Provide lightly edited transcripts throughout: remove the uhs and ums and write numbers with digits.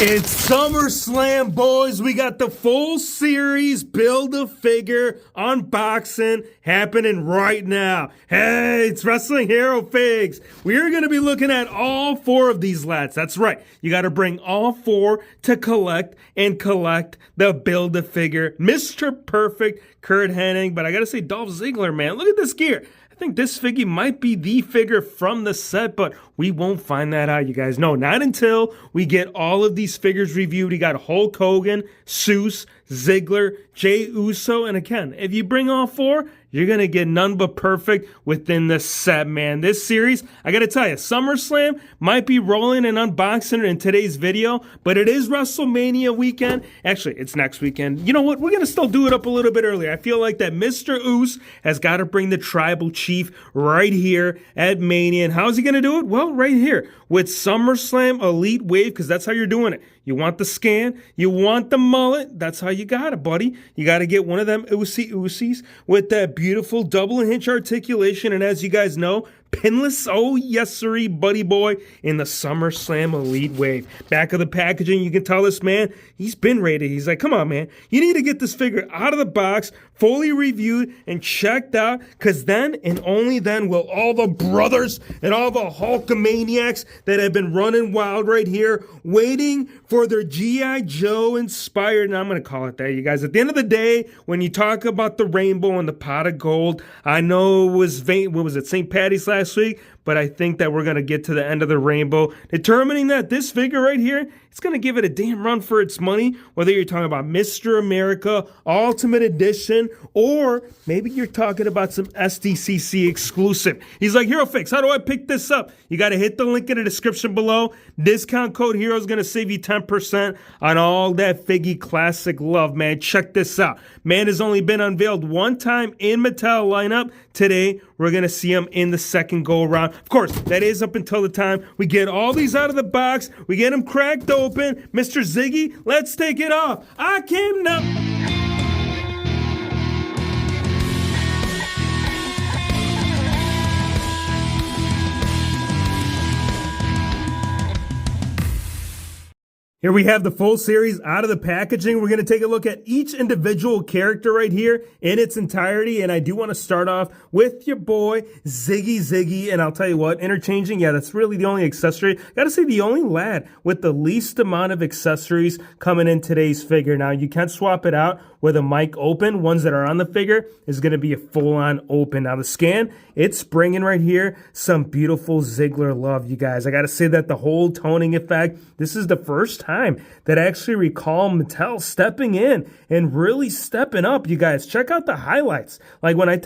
It's SummerSlam, boys. We got the full series Build-A-Figure unboxing happening right now. Hey, it's Wrestling Hero Figs. We're going to be looking at all four of these lads. That's right. You got to bring all four to collect the Build-A-Figure. Mr. Perfect, Kurt Hennig. But I got to say, Dolph Ziggler, man, look at this gear. I think this figure might be the figure from the set, but we won't find that out, you guys. No, not until we get all of these figures reviewed. You got Hulk Hogan, Zeus, Ziggler, Jey Uso, and again, if you bring all four, you're going to get none but perfect within the set, man. This series, I got to tell you, SummerSlam might be rolling and unboxing it in today's video, but it is WrestleMania weekend. Actually, it's next weekend. You know what? We're going to still do it up a little bit earlier. I feel like that Mr. Oos has got to bring the Tribal Chief right here at Mania. And how's he going to do it? Well, right here with SummerSlam Elite Wave, because that's how you're doing it. You want the scan, you want the mullet, that's how you got it, buddy. You got to get one of them Oosies with that beautiful double hinge articulation, and as you guys know, pinless, oh yes sirree, buddy boy, in the SummerSlam Elite Wave. Back of the packaging, you can tell this man, he's been rated. He's like, come on, man, you need to get this figure out of the box, fully reviewed and checked out, because then and only then will all the brothers and all the Hulkamaniacs that have been running wild right here, waiting for their G.I. Joe inspired, and I'm going to call it that, you guys. At the end of the day, when you talk about the rainbow and the pot of gold, I know it was St. Patty's last week, but I think that we're going to get to the end of the rainbow, determining that this figure right here, it's going to give it a damn run for its money, whether you're talking about Mr. America, Ultimate Edition, or maybe you're talking about some SDCC exclusive. He's like, Hero Fix, how do I pick this up? You got to hit the link in the description below. Discount code HERO is going to save you 10% on all that Figgy classic love, man. Check this out. Man has only been unveiled one time in Mattel lineup. Today, we're going to see him in the second go-around. Of course, that is up until the time we get all these out of the box. We get them cracked open. Mr. Ziggy, let's take it off. I came now. Here we have the full series out of the packaging. We're going to take a look at each individual character right here in its entirety. And I do want to start off with your boy, Ziggy. And I'll tell you what, interchanging, yeah, that's really the only accessory. Got to say, the only lad with the least amount of accessories coming in today's figure. Now, you can swap it out with a mic open. Ones that are on the figure is going to be a full-on open. Now, the scan, it's bringing right here some beautiful Ziggler love, you guys. I got to say that the whole toning effect, this is the first time that I actually recall Mattel stepping in and really stepping up, you guys. Check out the highlights. Like when I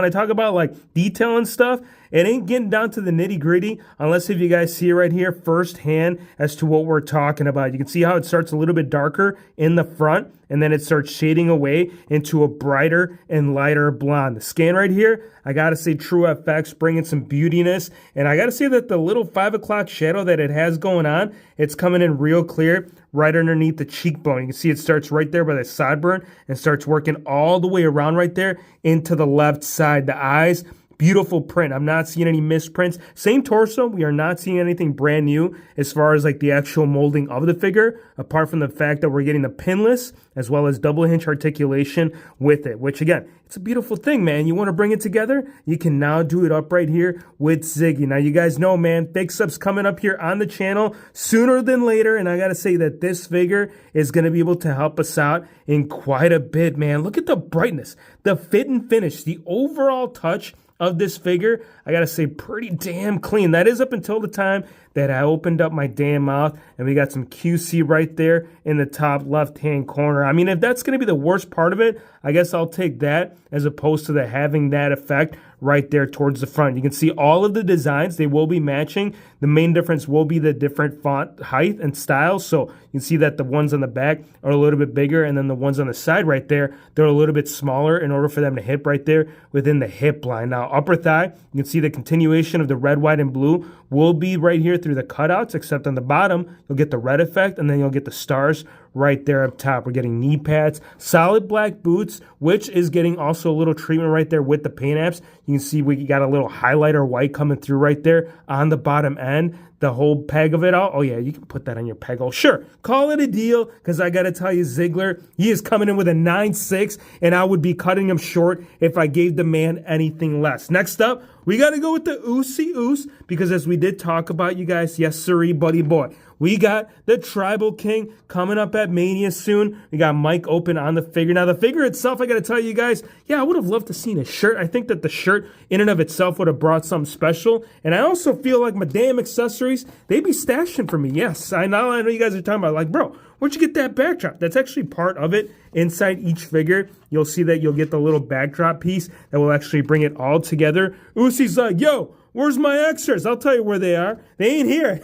talk about like detail and stuff, it ain't getting down to the nitty gritty unless if you guys see it right here firsthand as to what we're talking about. You can see how it starts a little bit darker in the front and then it starts shading away into a brighter and lighter blonde. The scan right here, I gotta say True FX bringing some beautiness, and I gotta say that the little 5 o'clock shadow that it has going on, it's coming in real clear right underneath the cheekbone. You can see it starts right there by the sideburn and starts working all the way around right there into the left side. The eyes, beautiful print. I'm not seeing any misprints. Same torso. We are not seeing anything brand new as far as like the actual molding of the figure, apart from the fact that we're getting the pinless as well as double hinge articulation with it, which again, it's a beautiful thing, man. You want to bring it together? You can now do it up right here with Ziggy. Now, you guys know, man, big subs coming up here on the channel sooner than later, and I got to say that this figure is going to be able to help us out in quite a bit, man. Look at the brightness, the fit and finish, the overall touch of this figure, I gotta say, pretty damn clean. That is up until the time that I opened up my damn mouth and we got some QC right there in the top left-hand corner. I mean, if that's gonna be the worst part of it, I guess I'll take that as opposed to having that effect right there towards the front. You can see all of the designs, they will be matching. The main difference will be the different font height and style. So you can see that the ones on the back are a little bit bigger, and then the ones on the side right there, they're a little bit smaller in order for them to hit right there within the hip line. Now, upper thigh, you can see the continuation of the red, white, and blue will be right here through the cutouts, except on the bottom, you'll get the red effect, and then you'll get the stars right there up top. We're getting knee pads, solid black boots, which is getting also a little treatment right there with the paint apps. You can see we got a little highlighter white coming through right there on the bottom end. The whole peg of it all. Oh, yeah, you can put that on your peg hole. Sure, call it a deal, because I got to tell you, Ziggler, he is coming in with a 9.6, and I would be cutting him short if I gave the man anything less. Next up, we got to go with the Uso, because as we did talk about, you guys, yes, sirree, buddy boy. We got the Tribal King coming up at Mania soon. We got Mike Open on the figure. Now, the figure itself, I got to tell you guys, yeah, I would have loved to seen a shirt. I think that the shirt in and of itself would have brought something special. And I also feel like my damn accessories, they be stashing for me. Yes, I know you guys are talking about, like, bro, where'd you get that backdrop? That's actually part of it. Inside each figure, you'll see that you'll get the little backdrop piece that will actually bring it all together. Usi's like, yo, where's my extras? I'll tell you where they are. They ain't here.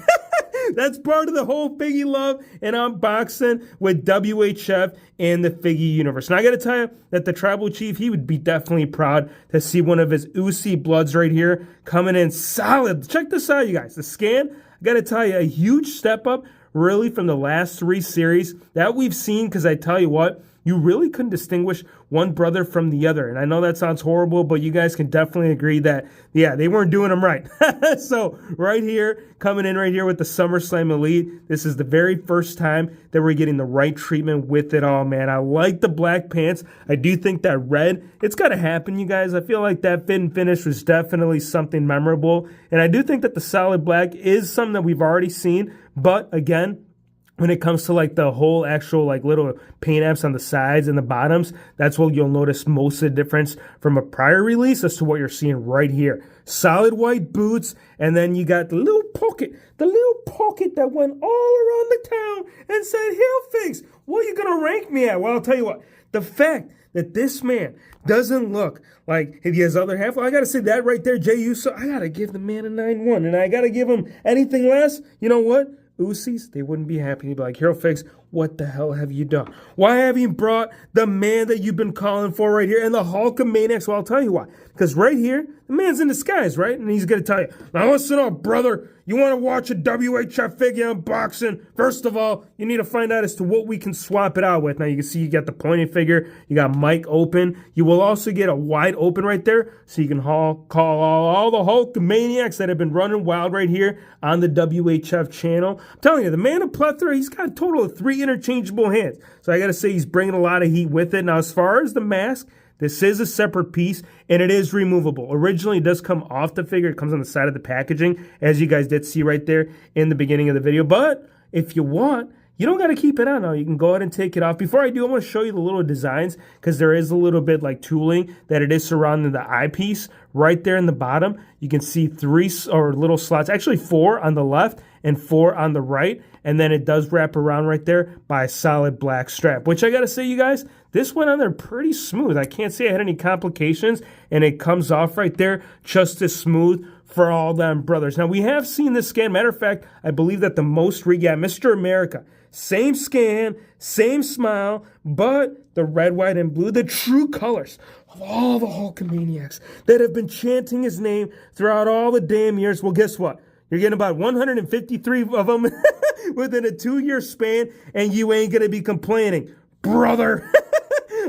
That's part of the whole Figgy love and unboxing with WHF and the Figgy universe. And I got to tell you that the Tribal Chief, he would be definitely proud to see one of his Uso Bloods right here coming in solid. Check this out, you guys. The scan, I got to tell you, a huge step up really from the last 3 series that we've seen, because I tell you what, you really couldn't distinguish one brother from the other. And I know that sounds horrible, but you guys can definitely agree that, yeah, they weren't doing them right. So right here, coming in right here with the SummerSlam Elite, this is the very first time that we're getting the right treatment with it all, man. I like the black pants. I do think that red, it's got to happen, you guys. I feel like that fit and finish was definitely something memorable. And I do think that the solid black is something that we've already seen. But again, when it comes to like the whole actual like little paint apps on the sides and the bottoms, that's what you'll notice most of the difference from a prior release as to what you're seeing right here. Solid white boots, and then you got the little pocket that went all around the town and said, "Hell Figs, what are you gonna rank me at?" Well, I'll tell you what, the fact that this man doesn't look like his other half, well, I gotta say that right there, Jey Uso, I gotta give the man a 9.1, and I gotta give him anything less, you know what? Usos, they wouldn't be happy. They'd be like, Hero Fix, what the hell have you done? Why haven't you brought the man that you've been calling for right here and the Hulkamaniacs? Well, I'll tell you why. Because right here, the man's in disguise, right? And he's going to tell you, now listen up, brother. You want to watch a WHF figure unboxing? First of all, you need to find out as to what we can swap it out with. Now, you can see you got the pointed figure. You got Mike Open. You will also get a wide open right there. So you can call all the Hulkamaniacs that have been running wild right here on the WHF channel. I'm telling you, the man of plethora, he's got a total of 3 interchangeable hands. So I got to say, he's bringing a lot of heat with it. Now, as far as the mask, this is a separate piece, and it is removable. Originally, it does come off the figure. It comes on the side of the packaging, as you guys did see right there in the beginning of the video. But if you want, you don't got to keep it on now. You can go ahead and take it off. Before I do, I want to show you the little designs, because there is a little bit like tooling that it is surrounding the eyepiece. Right there in the bottom, you can see 3 or little slots, actually 4 on the left and 4 on the right. And then it does wrap around right there by a solid black strap, which I got to say, you guys, this went on there pretty smooth. I can't say I had any complications, and it comes off right there just as smooth for all them brothers. Now, we have seen this scan. Matter of fact, I believe that the most Mr. America, same scan, same smile, but the red, white, and blue, the true colors of all the Hulkamaniacs that have been chanting his name throughout all the damn years. Well, guess what? You're getting about 153 of them within a 2-year span, and you ain't going to be complaining, brother.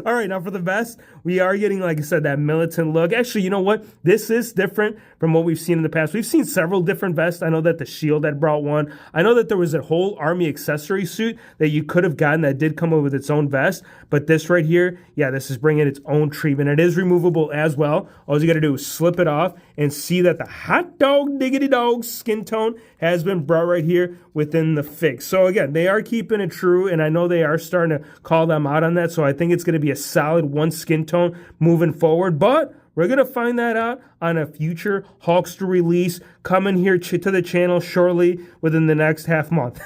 All right, now for the vest, we are getting, like I said, that militant look. Actually, you know what? This is different from what we've seen in the past. We've seen several different vests. I know that the Shield had brought one. I know that there was a whole Army accessory suit that you could have gotten that did come up with its own vest. But this right here, yeah, this is bringing its own treatment. It is removable as well. All you got to do is slip it off and see that the hot dog diggity dog skin tone has been brought right here within the fix. So again, they are keeping it true, and I know they are starting to call them out on that. So I think it's going to be a solid 1 skin tone moving forward. But we're going to find that out on a future Hulkster release coming here to the channel shortly within the next half month.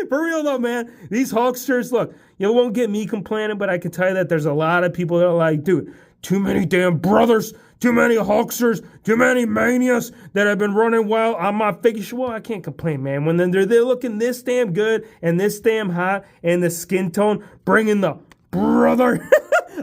For real though, man, these Hulksters, look, you won't get me complaining, but I can tell you that there's a lot of people that are like, dude, too many damn brothers, too many Hulksters, too many manias that have been running wild on my figure. Well, I can't complain, man. When they're looking this damn good and this damn hot and the skin tone, bringing the brother.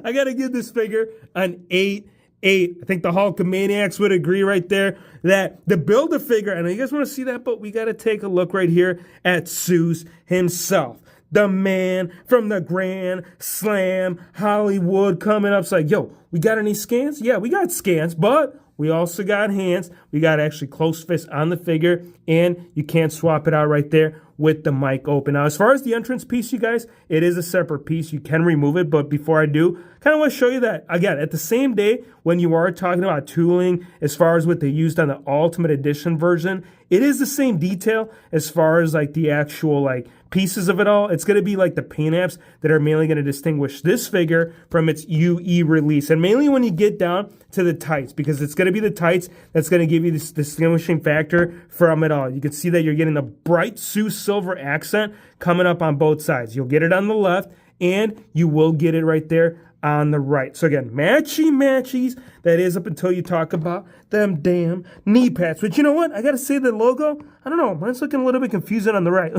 I got to give this figure an 8. I think the Hulkamaniacs would agree right there that the Build-A-Figure, I know you guys want to see that, but we got to take a look right here at Zeus himself. the man from the Grand Slam Hollywood coming up. It's like, yo, we got any scans? Yeah, we got scans, but we also got hands. We got actually close fist on the figure, and you can't swap it out right there with the mic open. Now, as far as the entrance piece, you guys, it is a separate piece. You can remove it, but before I do, kind of want to show you that, again, at the same day, when you are talking about tooling, as far as what they used on the Ultimate Edition version, it is the same detail as far as like the actual like pieces of it all. It's going to be like the paint apps that are mainly going to distinguish this figure from its UE release. And mainly when you get down to the tights, because it's going to be the tights that's going to give you this distinguishing factor from it all. You can see that you're getting a bright Zeus silver accent coming up on both sides. You'll get it on the left, and you will get it right there on the right. So again, matchies, that is up until you talk about them damn knee pads. But you know what? I got to say the logo, I don't know, mine's looking a little bit confusing on the right.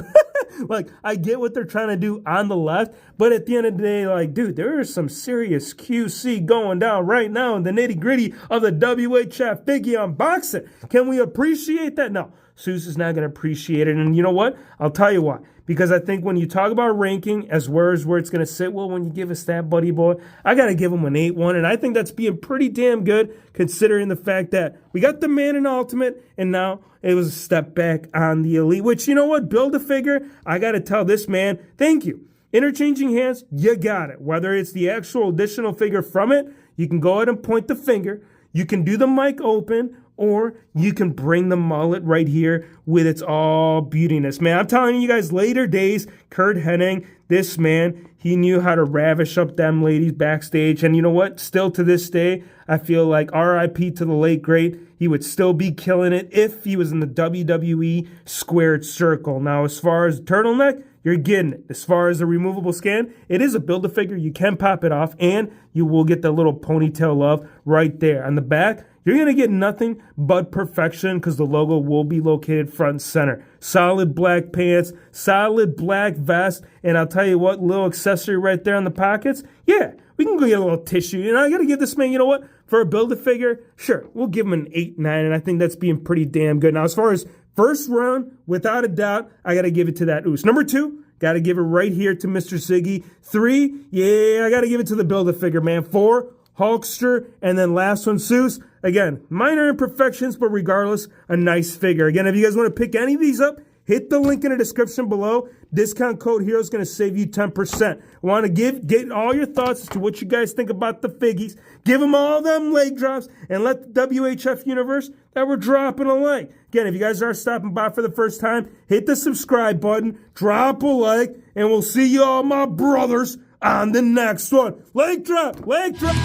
Like, I get what they're trying to do on the left, but at the end of the day, like, dude, there is some serious QC going down right now in the nitty gritty of the WHF figure unboxing. Can we appreciate that? No, Zeus is not going to appreciate it. And you know what? I'll tell you why. Because I think when you talk about ranking as where it's going to sit, well, when you give us that, buddy boy, I got to give him an 8-1. And I think that's being pretty damn good considering the fact that we got the man in Ultimate, and now it was a step back on the Elite. Which, you know what? Build a figure. I got to tell this man, thank you. Interchanging hands, you got it. Whether it's the actual additional figure from it, you can go ahead and point the finger. You can do the mic open, or you can bring the mullet right here with its all beautiness. Man, I'm telling you guys, later days, Kurt Hennig, this man, he knew how to ravish up them ladies backstage. And you know what? Still to this day, I feel like RIP to the late great. He would still be killing it if he was in the WWE squared circle. Now, as far as turtleneck, you're getting it. As far as the removable scan, it is a Build-A-Figure. You can pop it off, and you will get the little ponytail love right there. On the back, you're going to get nothing but perfection because the logo will be located front and center. Solid black pants, solid black vest, and I'll tell you what, little accessory right there on the pockets. Yeah, we can go get a little tissue. You know, I got to give this man, you know what, for a Build-A-Figure, sure, we'll give him an 8-9, and I think that's being pretty damn good. Now, as far as first round, without a doubt, I got to give it to that Oos. Number 2, got to give it right here to Mr. Ziggy. 3, yeah, I got to give it to the Build-A-Figure, man. 4, Hulkster, and then last one, Zeus. Again, minor imperfections, but regardless, a nice figure. Again, if you guys want to pick any of these up, hit the link in the description below. Discount code HERO is going to save you 10%. I want to get all your thoughts as to what you guys think about the figgies. Give them all them leg drops, and let the WHF universe that we're dropping a like. Again, if you guys are stopping by for the first time, hit the subscribe button, drop a like, and we'll see you all, my brothers, on the next one. Leg drop, leg drop.